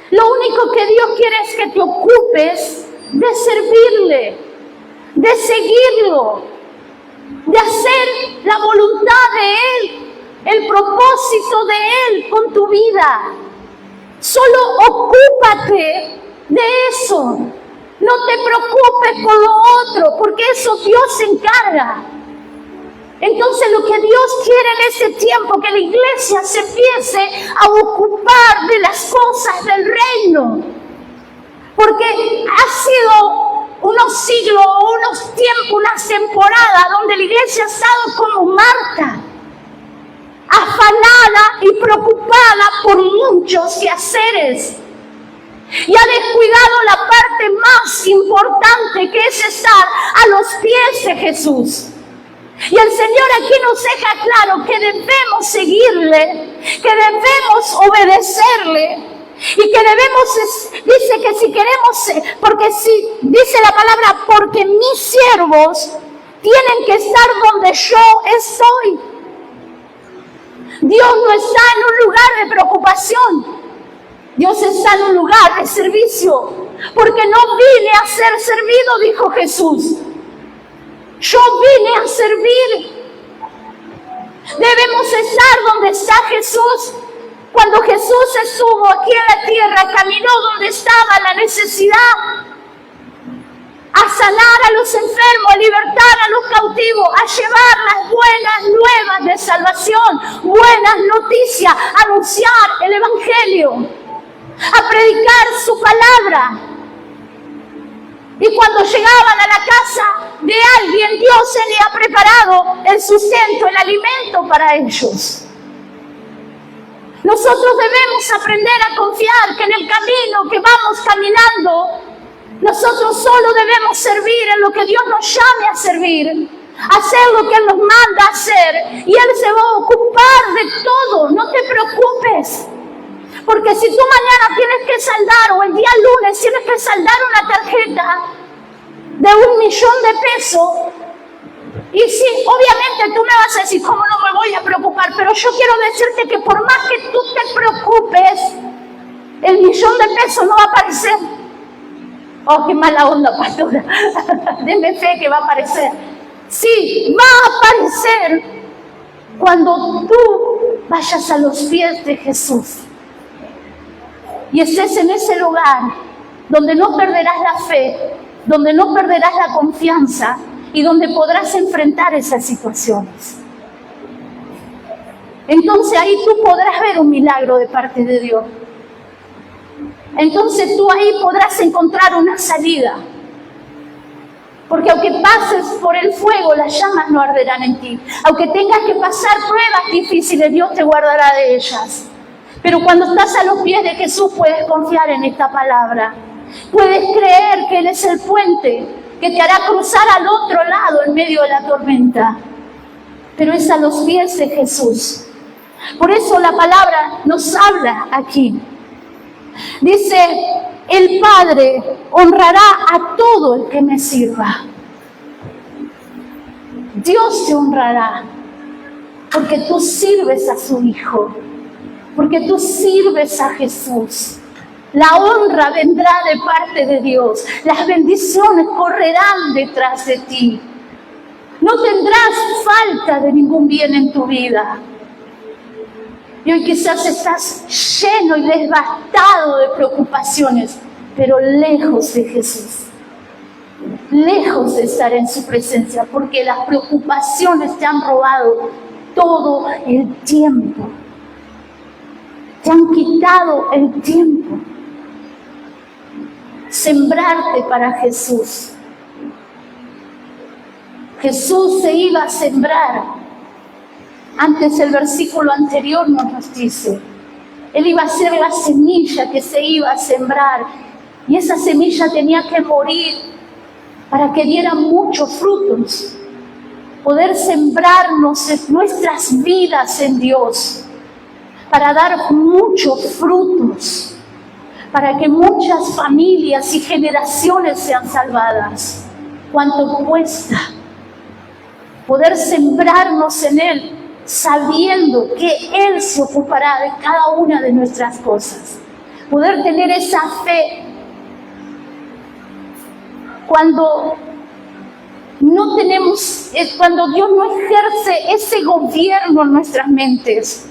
Lo único que Dios quiere es que te ocupes de servirle, de seguirlo, de hacer la voluntad de Él, el propósito de Él con tu vida. Solo ocúpate de eso. No te preocupes por lo otro, porque eso Dios se encarga. Entonces lo que Dios quiere en este tiempo, que la iglesia se empiece a ocupar de las cosas del reino. Porque ha sido unos siglos, unos tiempos, unas temporadas donde la iglesia ha estado como Marta, afanada y preocupada por muchos quehaceres. Y ha descuidado la parte más importante, que es estar a los pies de Jesús. Y el Señor aquí nos deja claro que debemos seguirle, que debemos obedecerle, y que debemos, dice que si queremos, porque si dice la palabra, porque mis siervos tienen que estar donde yo estoy. Dios no está en un lugar de preocupación. Dios está en un lugar de servicio, porque no vine a ser servido, dijo Jesús. Yo vine a servir. Debemos estar donde está Jesús. Cuando Jesús estuvo aquí en la tierra, caminó donde estaba la necesidad, a sanar a los enfermos, a libertar a los cautivos, a llevar las buenas nuevas de salvación, buenas noticias, a anunciar el Evangelio, a predicar su palabra. Y cuando llegaban a la casa de alguien, Dios se le ha preparado el sustento, el alimento para ellos. Nosotros debemos aprender a confiar que en el camino que vamos caminando, nosotros solo debemos servir en lo que Dios nos llame a servir, hacer lo que Él nos manda a hacer, y Él se va a ocupar de todo. No te preocupes. Porque si tú mañana tienes que saldar, o el día lunes tienes que saldar una tarjeta de $1.000.000 de pesos, y sí, obviamente tú me vas a decir, ¿cómo no me voy a preocupar? Pero yo quiero decirte que por más que tú te preocupes, el $1.000.000 de pesos no va a aparecer. Oh, qué mala onda, pastora. Denme fe que va a aparecer. Sí, va a aparecer cuando tú vayas a los pies de Jesús y estés en ese lugar donde no perderás la fe, donde no perderás la confianza y donde podrás enfrentar esas situaciones. entonces ahí tú podrás ver un milagro de parte de Dios. Entonces tú ahí podrás encontrar una salida. Porque aunque pases por el fuego, las llamas no arderán en ti. Aunque tengas que pasar pruebas difíciles, Dios te guardará de ellas. Pero cuando estás a los pies de Jesús, puedes confiar en esta palabra. Puedes creer que Él es el puente que te hará cruzar al otro lado en medio de la tormenta. Pero es a los pies de Jesús. Por eso la palabra nos habla aquí. Dice, el Padre honrará a todo el que me sirva. Dios te honrará porque tú sirves a su Hijo, porque tú sirves a Jesús. La honra vendrá de parte de Dios. Las bendiciones correrán detrás de ti. No tendrás falta de ningún bien en tu vida. Y hoy quizás estás lleno y devastado de preocupaciones, pero lejos de Jesús. Lejos de estar en su presencia, porque las preocupaciones te han robado todo el tiempo. Te han quitado el tiempo. Sembrarte para Jesús. Jesús se iba a sembrar. Antes el versículo anterior nos dice, Él iba a ser la semilla que se iba a sembrar. Y esa semilla tenía que morir para que diera muchos frutos. Poder sembrarnos nuestras vidas en Dios. Para dar muchos frutos. Para que muchas familias y generaciones sean salvadas. ¿Cuánto cuesta? Poder sembrarnos en Él, sabiendo que Él se ocupará de cada una de nuestras cosas. Poder tener esa fe cuando no tenemos, cuando Dios no ejerce ese gobierno en nuestras mentes.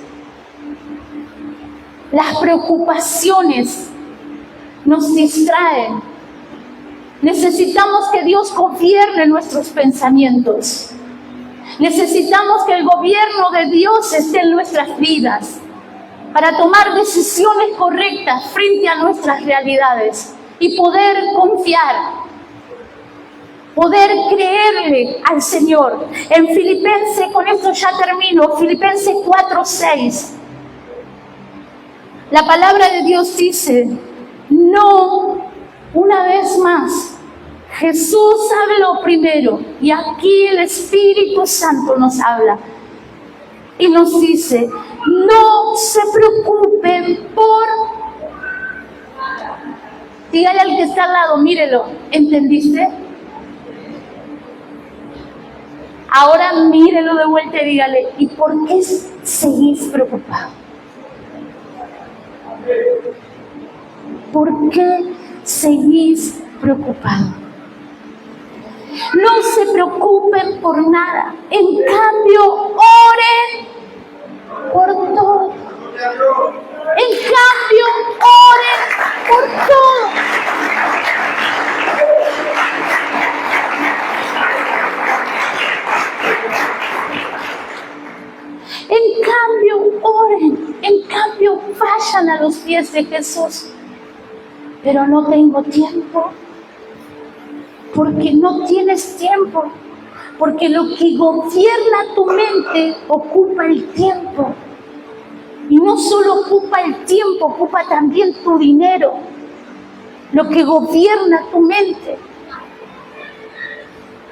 Las preocupaciones nos distraen. Necesitamos que Dios gobierne nuestros pensamientos. Necesitamos que el gobierno de Dios esté en nuestras vidas para tomar decisiones correctas frente a nuestras realidades y poder confiar, poder creerle al Señor. En Filipenses, con esto ya termino, Filipenses 4:6, la palabra de Dios dice, no, una vez más, Jesús habló primero y aquí el Espíritu Santo nos habla y nos dice, no se preocupen por... Dígale al que está al lado, mírelo, ¿entendiste? Ahora mírelo de vuelta y dígale, ¿y por qué seguís preocupado? ¿Por qué seguís preocupado? No se preocupen por nada. En cambio, oren por todo. En cambio, oren por todo. En cambio, oren. En cambio, vayan a los pies de Jesús. Pero no tengo tiempo. Porque no tienes tiempo. Porque lo que gobierna tu mente ocupa el tiempo. Y no solo ocupa el tiempo, ocupa también tu dinero. Lo que gobierna tu mente.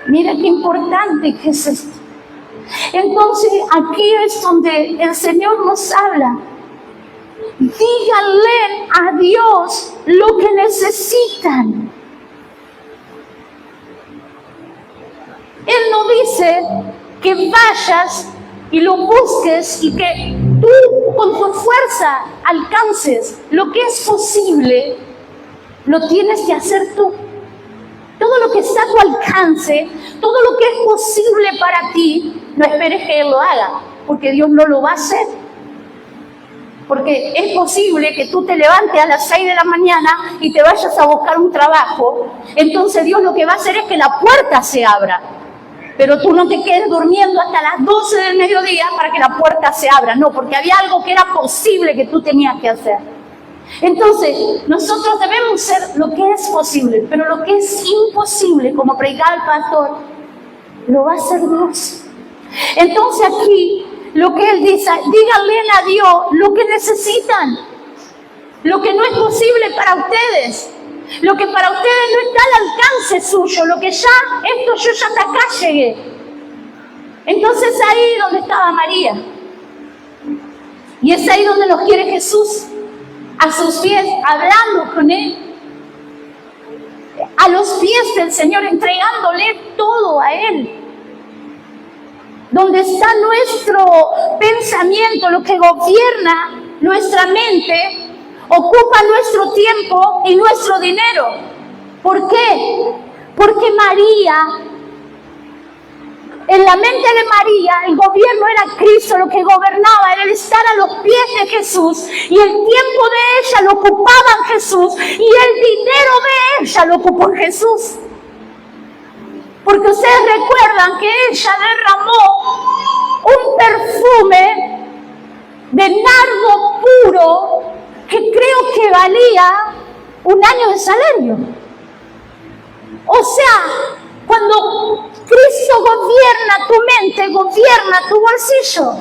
Mira qué importante que es esto. Entonces aquí es donde el Señor nos habla. Díganle a Dios lo que necesitan. Él no dice que vayas y lo busques y que tú con tu fuerza alcances lo que es posible. Lo tienes que hacer tú. Todo lo que está a tu alcance, todo lo que es posible para ti, no esperes que Él lo haga, porque Dios no lo va a hacer. Porque es posible que tú te levantes a las 6 de la mañana y te vayas a buscar un trabajo. Entonces Dios lo que va a hacer es que la puerta se abra. Pero tú no te quedes durmiendo hasta las 12 del mediodía para que la puerta se abra. No, porque había algo que era posible que tú tenías que hacer. Entonces, nosotros debemos ser lo que es posible, pero lo que es imposible, como predicaba el pastor, lo va a hacer Dios. Entonces aquí, lo que él dice, díganle a Dios lo que necesitan, lo que no es posible para ustedes, lo que para ustedes no está al alcance suyo, lo que ya, yo ya hasta acá llegué. Entonces ahí donde estaba María, y es ahí donde nos quiere Jesús, a sus pies, hablando con él, a los pies del Señor, entregándole todo a él. Donde está nuestro pensamiento, lo que gobierna nuestra mente, ocupa nuestro tiempo y nuestro dinero. ¿Por qué? Porque María, en la mente de María, el gobierno era Cristo, lo que gobernaba era el estar a los pies de Jesús, y el tiempo de ella lo ocupaba en Jesús, y el dinero de ella lo ocupó en Jesús. Porque ustedes recuerdan que ella derramó un perfume de nardo puro que creo que valía un año de salario. O sea, cuando Cristo gobierna tu mente, gobierna tu bolsillo.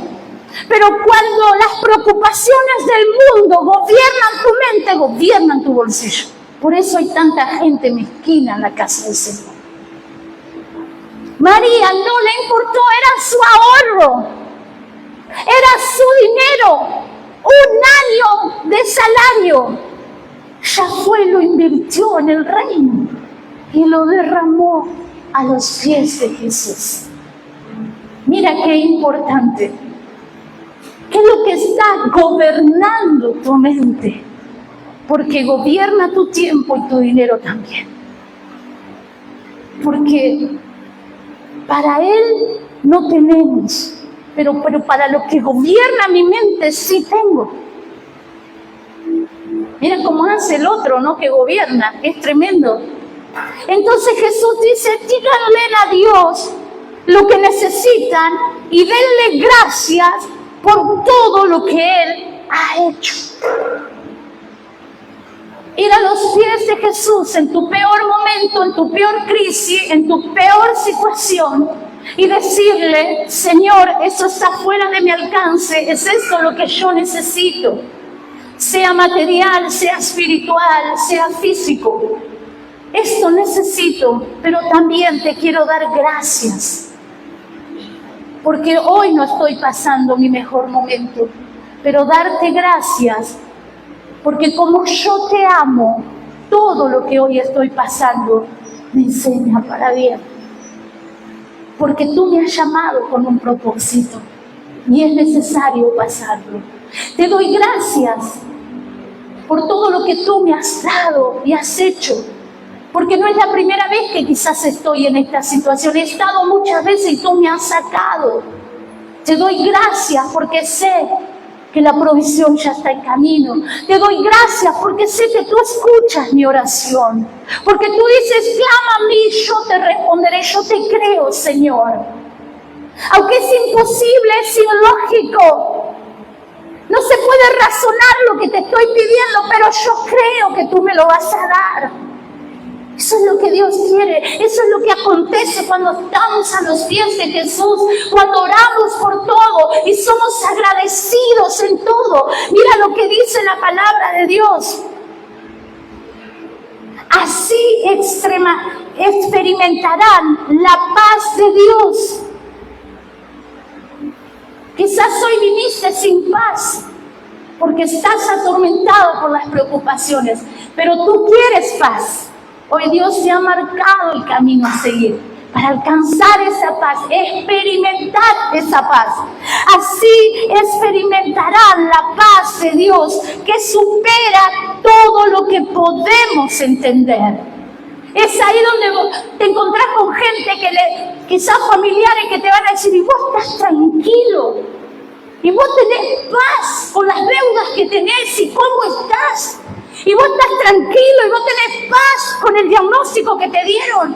Pero cuando las preocupaciones del mundo gobiernan tu mente, gobiernan tu bolsillo. Por eso hay tanta gente mezquina en la casa del Señor. María no le importó, era su ahorro, era su dinero, un año de salario. Ya fue, lo invirtió en el reino y lo derramó a los pies de Jesús. Mira qué importante. ¿Qué es lo que está gobernando tu mente? Porque gobierna tu tiempo y tu dinero también. Porque para Él no tenemos, pero para lo que gobierna mi mente sí tengo. Mira cómo hace el otro, ¿no? Que gobierna, es tremendo. Entonces Jesús dice, díganle a Dios lo que necesitan y denle gracias por todo lo que Él ha hecho. Ir a los pies de Jesús en tu peor momento, en tu peor crisis, en tu peor situación, y decirle, Señor, eso está fuera de mi alcance, es esto lo que yo necesito, sea material, sea espiritual, sea físico. Esto necesito, pero también te quiero dar gracias, porque hoy no estoy pasando mi mejor momento, pero darte gracias, porque como yo te amo, todo lo que hoy estoy pasando me enseña para bien. Porque tú me has llamado con un propósito y es necesario pasarlo. Te doy gracias por todo lo que tú me has dado y has hecho. Porque no es la primera vez que quizás estoy en esta situación. He estado muchas veces y tú me has sacado. Te doy gracias porque sé que la provisión ya está en camino. Te doy gracias porque sé que tú escuchas mi oración. Porque tú dices, clama a mí, yo te responderé, yo te creo, Señor. Aunque es imposible, es ilógico. No se puede razonar lo que te estoy pidiendo, pero yo creo que tú me lo vas a dar. Eso es lo que Dios quiere, eso es lo que acontece cuando estamos a los pies de Jesús, cuando oramos por todo y somos agradecidos en todo. Mira lo que dice la palabra de Dios. Así experimentarán la paz de Dios. Quizás hoy viniste sin paz, porque estás atormentado por las preocupaciones, pero tú quieres paz. Hoy Dios te ha marcado el camino a seguir para alcanzar esa paz, experimentar esa paz. Así experimentarán la paz de Dios que supera todo lo que podemos entender. Es ahí donde te encontrás con gente quizás familiares que te van a decir, y vos estás tranquilo, y vos tenés paz con las deudas que tenés, y cómo estás. Y vos estás tranquilo, y vos tenés paz con el diagnóstico que te dieron.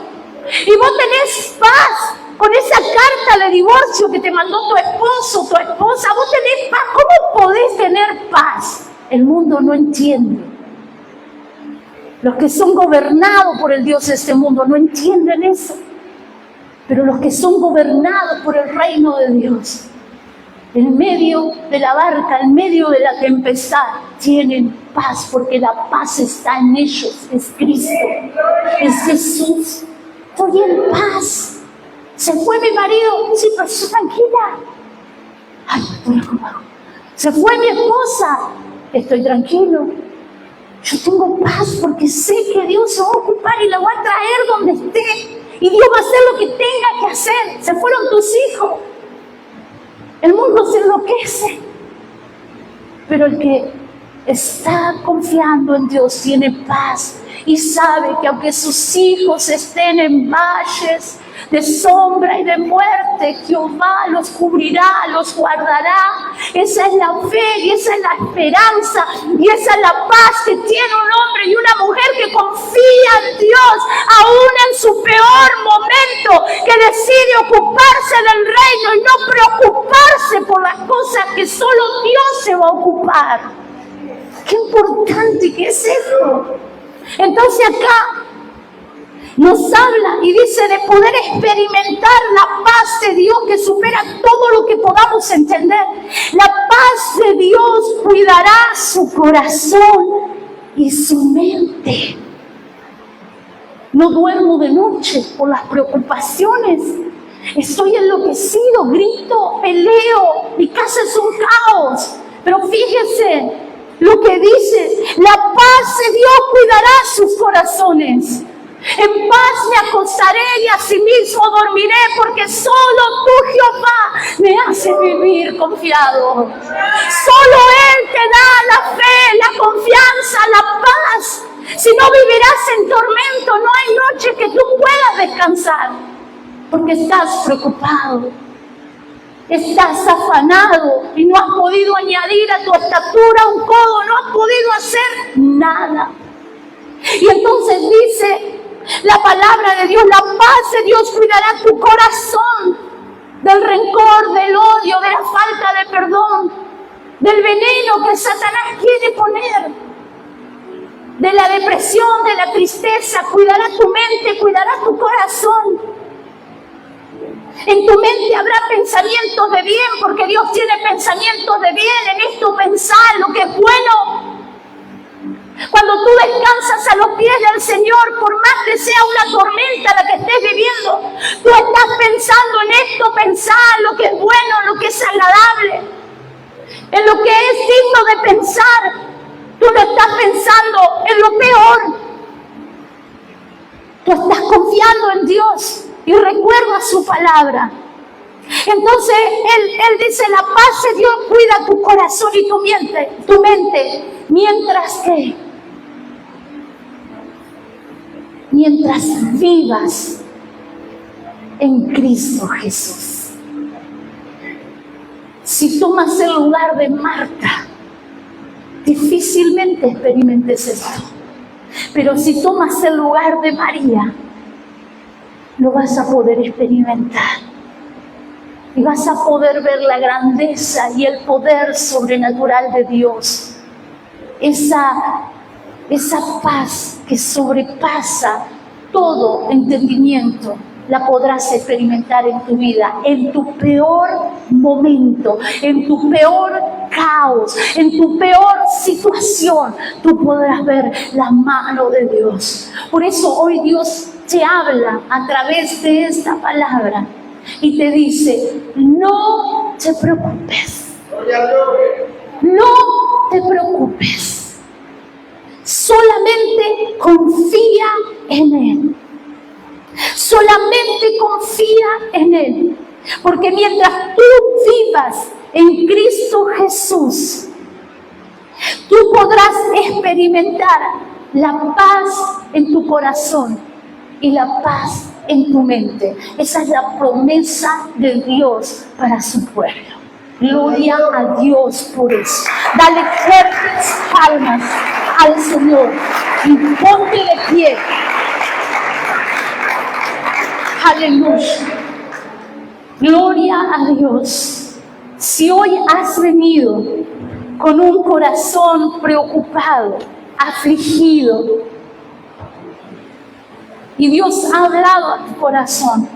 Y vos tenés paz Con esa carta de divorcio que te mandó tu esposo, tu esposa, vos tenés paz. ¿Cómo podés tener paz? El mundo no entiende. Los que son gobernados por el Dios de este mundo no entienden eso. Pero los que son gobernados por el reino de Dios, en medio de la barca, en medio de la tempestad, tienen paz, porque la paz está en ellos. Es Cristo, es Jesús. Estoy en paz. Se fue mi marido, sí, pero estoy tranquila. Ay, estoy ocupado. Se fue mi esposa, estoy tranquilo. Yo tengo paz porque sé que Dios se va a ocupar y la va a traer donde esté. Y Dios va a hacer lo que tenga que hacer. Se fueron tus hijos. El mundo se enloquece. Pero el que está confiando en Dios tiene paz y sabe que aunque sus hijos estén en valles de sombra y de muerte, Jehová los cubrirá, los guardará. Esa es la fe y esa es la esperanza y esa es la paz que tiene un hombre y una mujer que confía en Dios, aún en su peor momento, que decide ocuparse del reino y no preocuparse por las cosas que solo Dios se va a ocupar. Qué importante que es esto. Entonces acá nos habla y dice de poder experimentar la paz de Dios que supera todo lo que podamos entender. La paz de Dios cuidará su corazón y su mente. No duermo de noche por las preocupaciones. Estoy enloquecido, grito, peleo, mi casa es un caos. Pero fíjese lo que dice, la paz de Dios cuidará sus corazones. En paz me acostaré y asimismo dormiré, porque solo tú, Jehová, me hace vivir confiado. Solo Él te da la fe, la confianza, la paz. Si no, vivirás en tormento. No hay noche que tú puedas descansar, porque estás preocupado, estás afanado y no has podido añadir a tu estatura un codo, no has podido hacer nada. Y entonces dice la palabra de Dios, la paz de Dios cuidará tu corazón del rencor, del odio, de la falta de perdón, del veneno que Satanás quiere poner, de la depresión, de la tristeza. Cuidará tu mente, cuidará tu corazón. En tu mente habrá pensamientos de bien, porque Dios tiene pensamientos de bien. En esto pensar lo que es bueno. Cuando tú descansas a los pies del Señor, por más que sea una tormenta la que estés viviendo, tú estás pensando en esto, pensar lo que es bueno, lo que es agradable, en lo que es digno de pensar. Tú no estás pensando en lo peor. Tú estás confiando en Dios y recuerda su palabra. Entonces él dice, la paz de Dios cuida tu corazón y tu mente, mientras vivas en Cristo Jesús. Si tomas el lugar de Marta, difícilmente experimentes esto. Pero si tomas el lugar de María, lo vas a poder experimentar. Y vas a poder ver la grandeza y el poder sobrenatural de Dios. Esa paz que sobrepasa todo entendimiento, la podrás experimentar en tu vida, en tu peor momento, en tu peor caos, en tu peor situación. Tú podrás ver la mano de Dios. Por eso hoy Dios te habla a través de esta palabra y te dice, no te preocupes. No te preocupes. Solamente confía en Él. Solamente confía en Él. Porque mientras tú vivas en Cristo Jesús, tú podrás experimentar la paz en tu corazón y la paz en tu mente. Esa es la promesa de Dios para su pueblo. Gloria a Dios por eso. Dale fuertes palmas al Señor y ponte de pie. Aleluya. Gloria a Dios. Si hoy has venido con un corazón preocupado, afligido, y Dios ha hablado a tu corazón,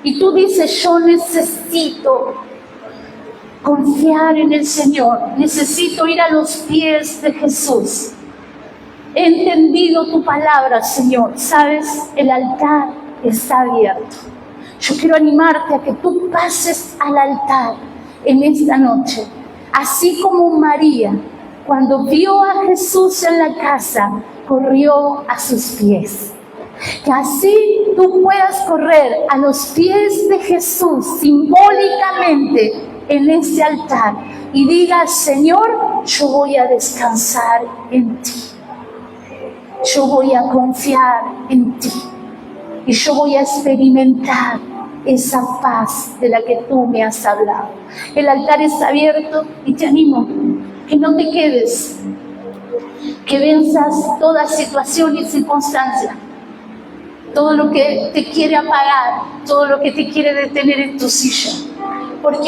y tú dices, yo necesito confiar en el Señor, necesito ir a los pies de Jesús. He entendido tu palabra, Señor. Sabes, el altar está abierto. Yo quiero animarte a que tú pases al altar en esta noche, así como María, cuando vio a Jesús en la casa, corrió a sus pies. Que así tú puedas correr a los pies de Jesús simbólicamente en este altar y digas, Señor, yo voy a descansar en ti. Yo voy a confiar en ti y yo voy a experimentar esa paz de la que tú me has hablado. El altar está abierto y te animo que no te quedes, que venzas toda situación y circunstancia, todo lo que te quiere apagar, todo lo que te quiere detener en tu silla, porque